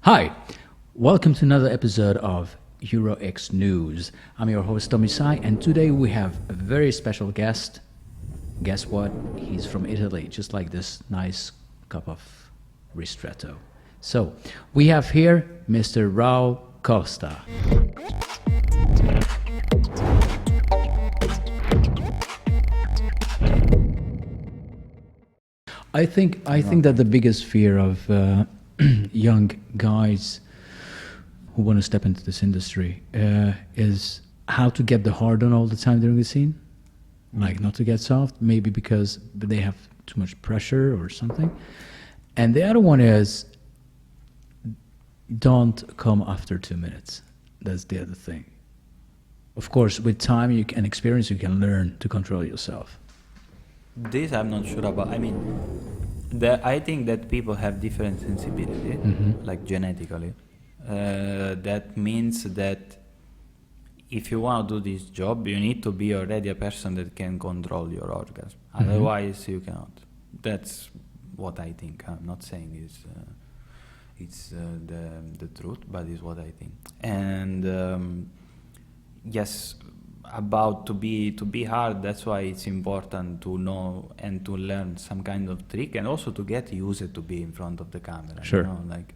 Hi, welcome to another episode of EuroX News. I'm your host Tommy Sai, and today we have a very special guest. Guess what? He's from Italy, just like this nice cup of ristretto. So, we have here Mr. Raul Costa. I think that the biggest fear of young guys who want to step into this industry is how to get the hard on all the time during the scene, like not to get soft, maybe because they have too much pressure or something. And the other one is don't come after 2 minutes. That's the other thing. Of course, with time and experience, you can learn to control yourself. This I'm not sure about. I mean, I think that people have different sensibility, like genetically. That means that if you want to do this job, you need to be already a person that can control your orgasm. Otherwise, you cannot. That's what I think. I'm not saying it's the truth, but it's what I think. And yes, about to be hard, that's why it's important to know and to learn some kind of trick, and also to get used to be in front of the camera. Sure. You know, like,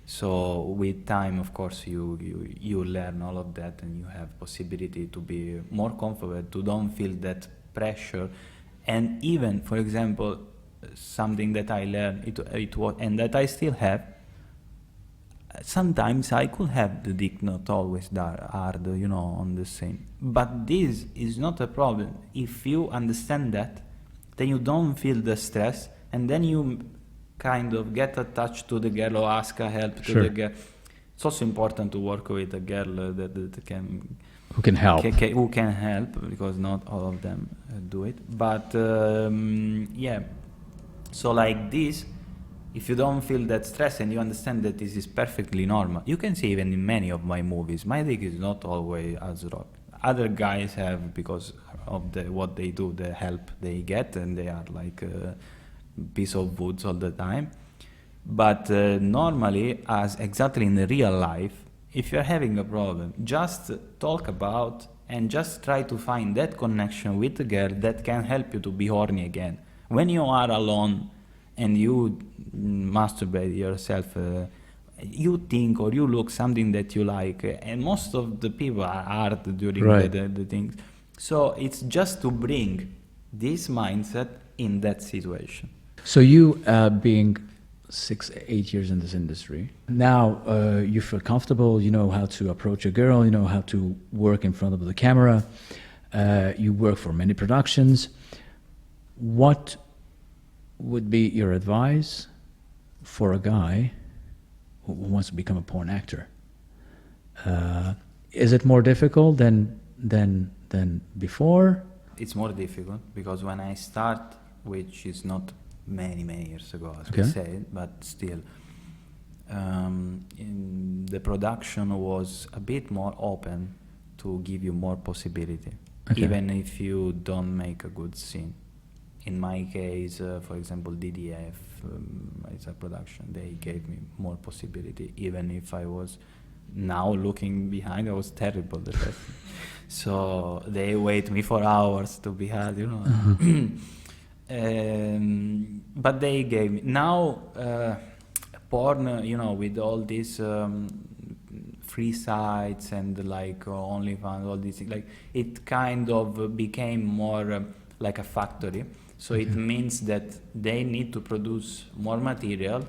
so with time, of course, you learn all of that, and you have possibility to be more comfortable, to don't feel that pressure. And even, for example, something that I learned, it was, and that I still have, sometimes I could have the dick not always that hard, you know, on the scene. But this is not a problem. If you understand that, then you don't feel the stress, and then you kind of get attached to the girl or ask her help to the girl. It's also important to work with a girl that can... Who can help. Who can help, because not all of them do it. But, yeah. So like this, if you don't feel that stress and you understand that this is perfectly normal, you can see even in many of my movies, my dick is not always as rock. Other guys have, because of what they do, the help they get, and they are like a piece of wood all the time. But normally, as exactly in the real life, if you're having a problem, just talk about and just try to find that connection with the girl that can help you to be horny again. When you are alone and you masturbate yourself, you think or you look something that you like, and most of the people are hard during the things. So it's just to bring this mindset in that situation. So you being 6-8 years in this industry, now you feel comfortable, you know how to approach a girl, you know how to work in front of the camera, you work for many productions. What would be your advice for a guy who wants to become a porn actor? Is it more difficult than before? It's more difficult because when I start, which is not many years ago, as we say, but still, in the production was a bit more open to give you more possibility, even if you don't make a good scene. In my case, for example, DDF, it's a production, they gave me more possibility, even if I was, now looking behind, I was terrible at that. So they wait me for hours to be hard, you know. But they gave me, now porn, you know, with all these free sites and like OnlyFans, all these things, like it kind of became more like a factory. So it means that they need to produce more material,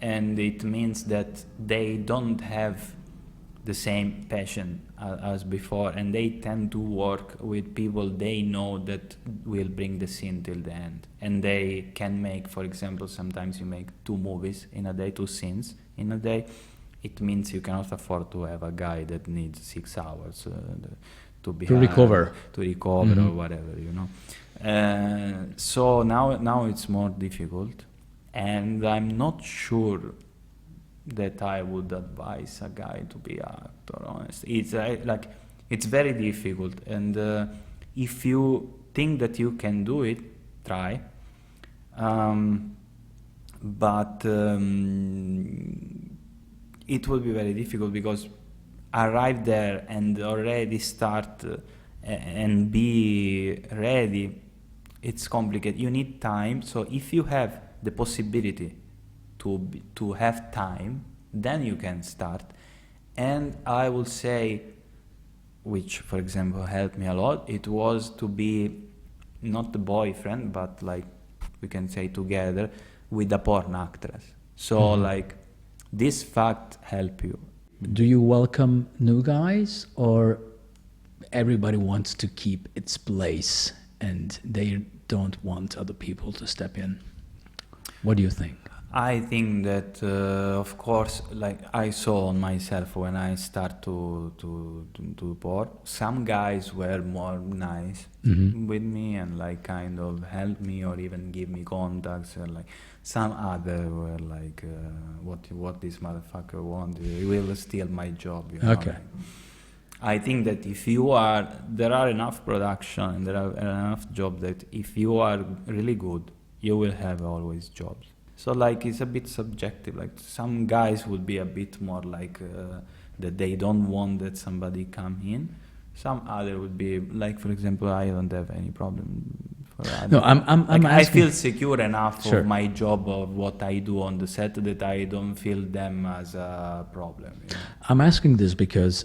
and it means that they don't have the same passion as before, and they tend to work with people they know that will bring the scene till the end. And they can make, for example, sometimes you make 2 movies in a day, 2 scenes in a day. It means you cannot afford to have a guy that needs 6 hours to recover or whatever, you know. So now it's more difficult, and I'm not sure that I would advise a guy to be an actor, honestly. It's like, it's very difficult, and if you think that you can do it, try. But it will be very difficult because arrive there and already start and be ready, it's complicated. You need time. So if you have the possibility to have time, then you can start. And I will say, which for example helped me a lot, it was to be not the boyfriend, but like we can say together with a porn actress. So like this fact help you. Do you welcome new guys, or everybody wants to keep its place and they don't want other people to step in? What do you think? I think that, of course, like I saw on myself when I start to porn, some guys were more nice with me and like kind of help me or even give me contacts, and like some other were like, what this motherfucker want? He will steal my job. You know? Okay. Like, I think that if there are enough production and there are enough jobs that if you are really good, you will have always jobs. So like it's a bit subjective. Like some guys would be a bit more like that they don't want that somebody come in. Some other would be like, for example, I don't have any problem. No, I'm like, I asking. feel secure enough Sure. of my job, of what I do on the set, that I don't feel them as a problem. You know? I'm asking this because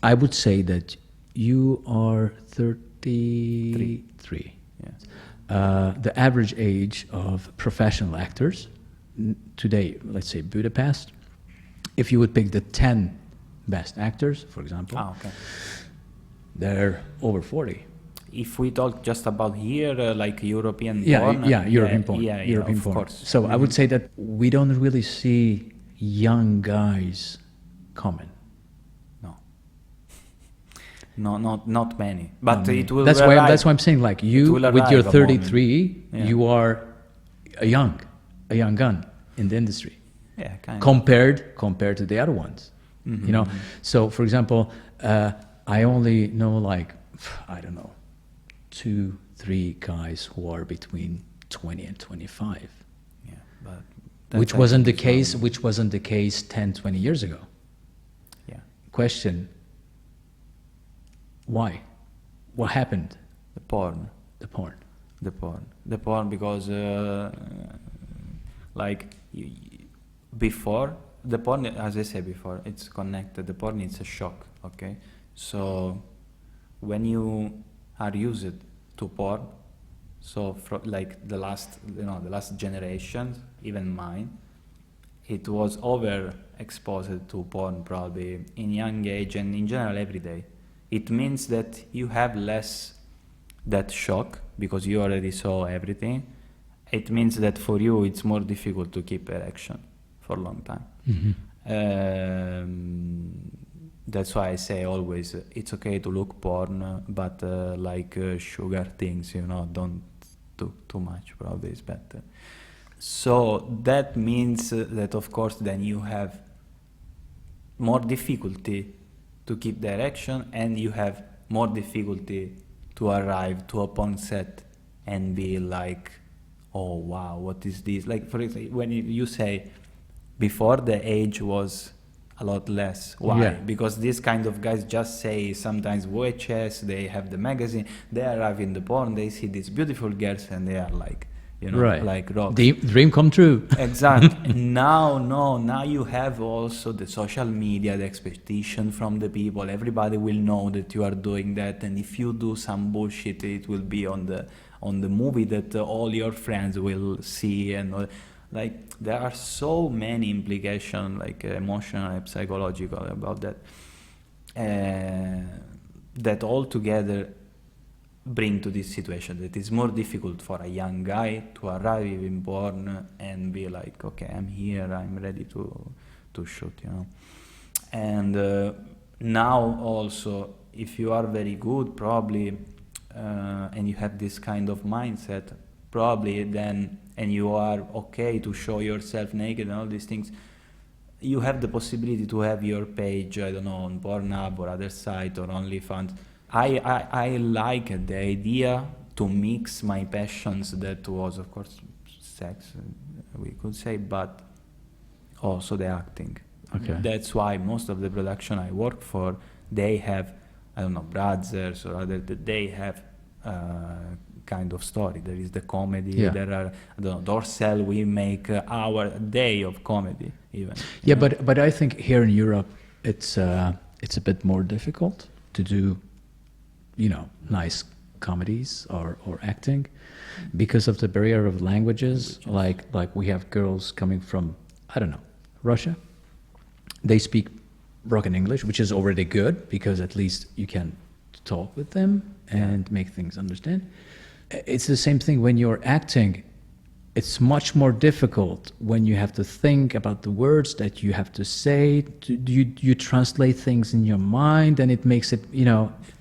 I would say that you are 33. Yeah. The average age of professional actors today, let's say Budapest, if you would pick the 10 best actors, for example, Okay. they're over 40. If we talk just about here, like European Yeah, porn, European porn. yeah, European of porn. course. So I would say that we don't really see young guys coming. No, not many, but it will. That's arrive. why. That's why I'm saying, like you will with your arrive a moment. 33, Yeah. you are a young gun in the industry. Yeah, kind of. Compared to the other ones, you know. So, for example, I only know like I don't know 2-3 guys who are between 20 and 25. Yeah, but Which wasn't the case. Which wasn't the case 10, 20 years ago. Yeah. Question: why? What happened? The porn. The porn. The porn, because like before the porn, as I said before, it's connected. The porn is a shock. Okay, so when you are used to porn, so like the last generation, even mine, it was overexposed to porn probably in young age and in general every day. It means that you have less that shock because you already saw everything. It means that for you it's more difficult to keep erection for a long time. That's why I say always it's okay to look porn, but like sugar things, don't do too much. Probably is better. So that means that of course then you have more difficulty to keep the erection, and you have more difficulty to arrive to a porn set and be like, oh wow, what is this? Like for example, when you say before the age was a lot less. Why? Yeah. Because these kind of guys just say sometimes VHS, they have the magazine, they arrive in the porn, they see these beautiful girls and they are like, right. like rocks. Dream come true. Exactly. Now you have also the social media, the expectation from the people. Everybody will know that you are doing that, and if you do some bullshit, it will be on the movie that all your friends will see, and like there are so many implications, like emotional and psychological about that, that all together bring to this situation that it's more difficult for a young guy to arrive in porn and be like, okay, I'm here, I'm ready to shoot, And now also, if you are very good, probably, and you have this kind of mindset, probably then, and you are okay to show yourself naked and all these things, you have the possibility to have your page, I don't know, on Pornhub or other site or OnlyFans. I like the idea to mix my passions, that was of course sex, we could say, but also the acting. Okay. That's why most of the production I work for, they have, I don't know, brothers or other, they have kind of story. There is the comedy, Yeah. there are, I don't know, Dorsel, we make our day of comedy even. Yeah, you know? but I think here in Europe it's a bit more difficult to do, nice comedies or acting because of the barrier of languages. Like we have girls coming from, I don't know, Russia. They speak broken English, which is already good because at least you can talk with them and make things understand. It's the same thing when you're acting. It's much more difficult when you have to think about the words that you have to say. You translate things in your mind, and it makes it,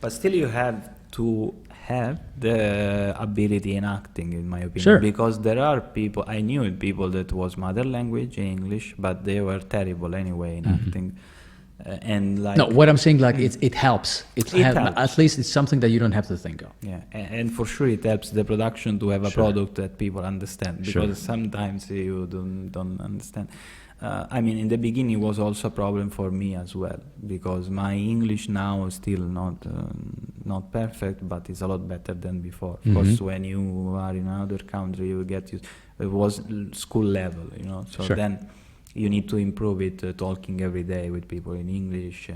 But still, you have to have the ability in acting, in my opinion. Sure. Because there are people, I knew people that was mother language English, but they were terrible anyway in acting. And like, No, what I'm saying, like it helps. It helps. helps. At least it's something that you don't have to think of. yeah, and for sure it helps the production to have a Sure. product that people understand, because Sure. sometimes you don't understand. I mean, in the beginning it was also a problem for me as well, because my English now is still not perfect, but it's a lot better than before. Of course, when you are in another country, you get used. It was school level, So Sure. then you need to improve it, talking every day with people in English,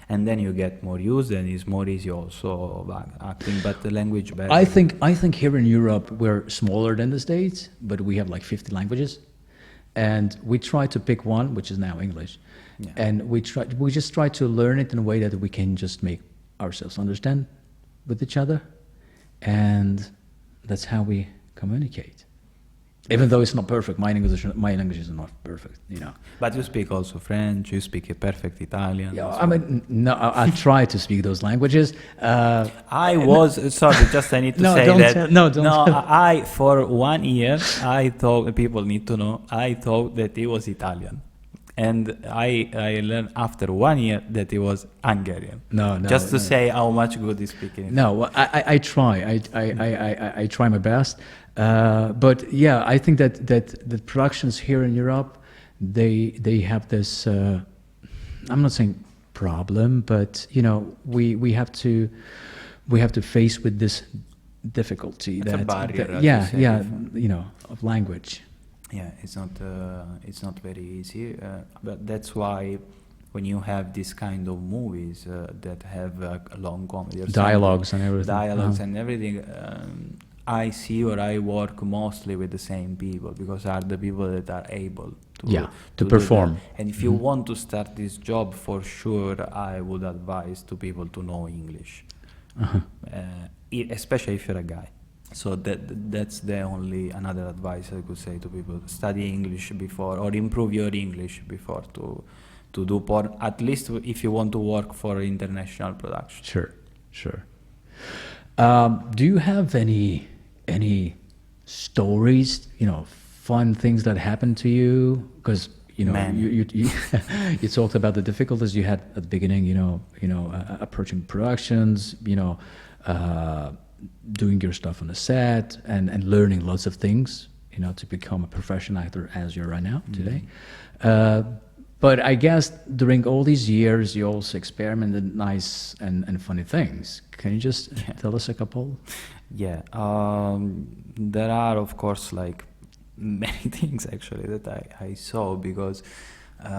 and then you get more used, and it's more easy also acting. But the language better. I think here in Europe we're smaller than the States, but we have like 50 languages, and we try to pick one, which is now English, and we just try to learn it in a way that we can just make ourselves understand with each other, and that's how we communicate. Even though it's not perfect, my English is not perfect, But you speak also French. You speak a perfect Italian. Yeah, as I well. mean, no, I try to speak those languages. I was sorry. Just I need to No, say don't that. tell- no, don't tell. I for 1 year I thought, people need to know, I thought that he was Italian, and I learned after 1 year that he was Hungarian. No, Just to no. say how much good he's speaking. No, well, I try. I try my best. But yeah, I think that the productions here in Europe, they have this. I'm not saying problem, but we have to face with this difficulty. It's a barrier, as yeah, you say yeah, before. of language. Yeah, it's not very easy, but that's why when you have this kind of movies that have a long comedy, or Dialogues something, and everything. dialogues Uh-huh. and everything, I see, or I work mostly with the same people, because are the people that are able to to do perform. that. And if you want to start this job, for sure, I would advise to people to know English, especially if you're a guy. So that's the only another advice I could say to people: study English before, or improve your English before to do porn. At least if you want to work for international production. Sure. Do you have any stories? Fun things that happened to you? Because Man. you talked about the difficulties you had at the beginning. Approaching productions. Doing your stuff on the set and learning lots of things, to become a professional actor as you're right now today. But I guess during all these years, you also experimented nice and funny things. Can you just tell us a couple? Yeah, there are, of course, like many things actually that I saw, because there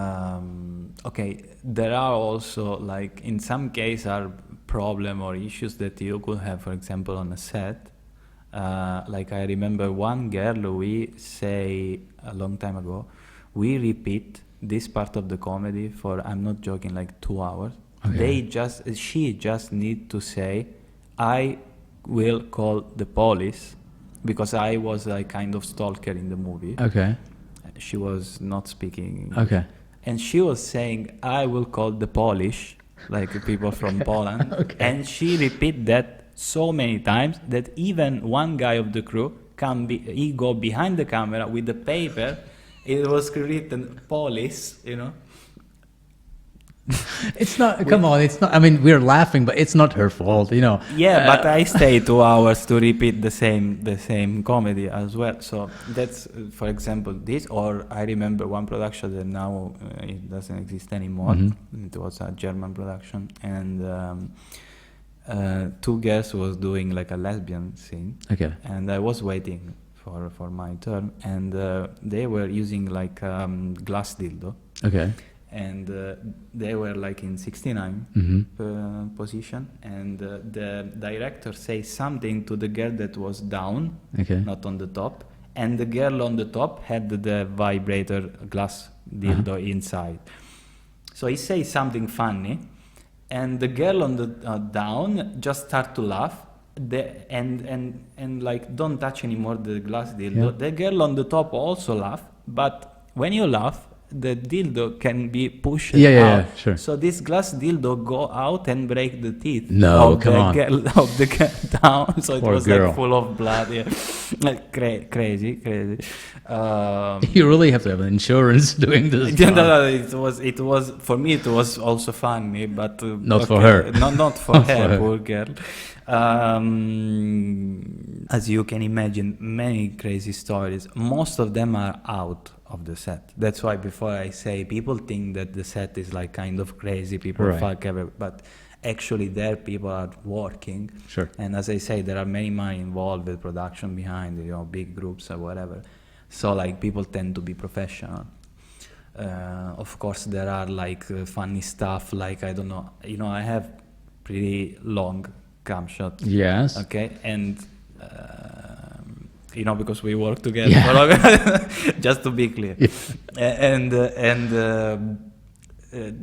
are also, like, in some cases are problem or issues that you could have, for example, on a set. Like I remember one girl, we say a long time ago, we repeat this part of the comedy for, I'm not joking, like 2 hours. Okay. She just need to say, I will call the police, because I was like kind of stalker in the movie. Okay. She was not speaking English. Okay. And she was saying, I will call the Polish, like people from Poland. Okay. And she repeat that so many times that even one guy of the crew he go behind the camera with the paper. It was written Polish, It's not. Come on, it's not. I mean, we're laughing, but it's not her fault, you know. Yeah, but I stay 2 hours to repeat the same comedy as well. So that's, for example, this. Or I remember one production that now it doesn't exist anymore. It was a German production, and two girls was doing like a lesbian scene. Okay. And I was waiting for my turn, and they were using like glass dildo. Okay. And they were like in 69 position, and the director says something to the girl that was down, Okay. not on the top, and the girl on the top had the vibrator glass dildo inside. So he says something funny, and the girl on the down just start to laugh. And like don't touch anymore the glass dildo. Yeah. The girl on the top also laugh, but when you laugh, the dildo can be pushed out. Yeah, sure. So this glass dildo go out and break the teeth No, of come on. of the girl down. So it Poor was girl. like full of blood. Yeah, like crazy. You really have to have insurance doing this. No, it was for me. It was also funny, but Not for her. Not for her, poor girl. As you can imagine, many crazy stories. Most of them are out of the set. That's why before I say, people think that the set is like kind of crazy. People Right. fuck everywhere, but actually there people are working. Sure. And as I say, there are many money involved with production behind it, big groups or whatever. So like people tend to be professional. Of course, there are like funny stuff. Like I don't know, I have pretty long cam shots. Yes. Okay, and because we work together. Yeah. Just to be clear. Yeah. And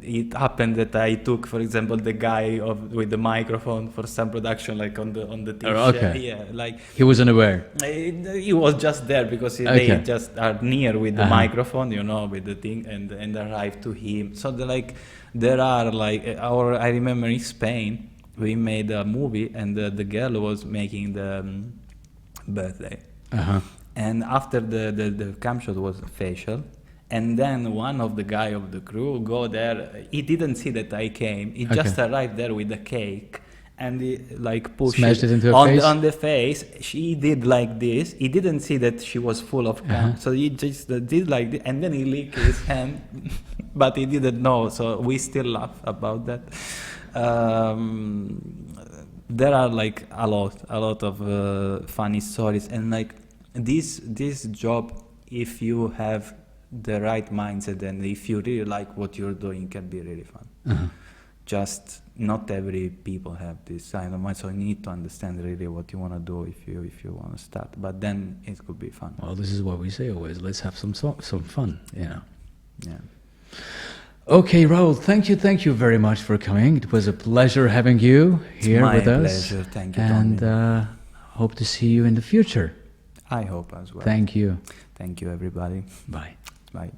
it happened that I took, for example, the guy with the microphone for some production, like on the t-shirt. Oh, okay. Yeah, like He wasn't aware. he was just there because Okay. they just are near with the microphone, with the thing, and arrived to him. So there are like, or I remember in Spain, we made a movie, and the girl was making the birthday. And after the cam shot was facial, and then one of the guy of the crew go there. He didn't see that I came. He just arrived there with the cake, and he like pushed Smashed it into her on face? on the face. She did like this. He didn't see that she was full of cam, so he just did like this, and then he licked his hand, but he didn't know. So we still laugh about that. There are like a lot of funny stories, and like this job, if you have the right mindset and if you really like what you're doing, can be really fun. Just not every people have this kind of mind, so you need to understand really what you want to do if you want to start. But then it could be fun. Well, this is what we say always. Let's have some fun. Yeah. Yeah. Okay, Raul, thank you very much for coming. It was a pleasure having you here with us. My pleasure. Thank you, and Tommy. hope to see you in the future. I hope as well. Thank you. Thank you, everybody. Bye. Bye.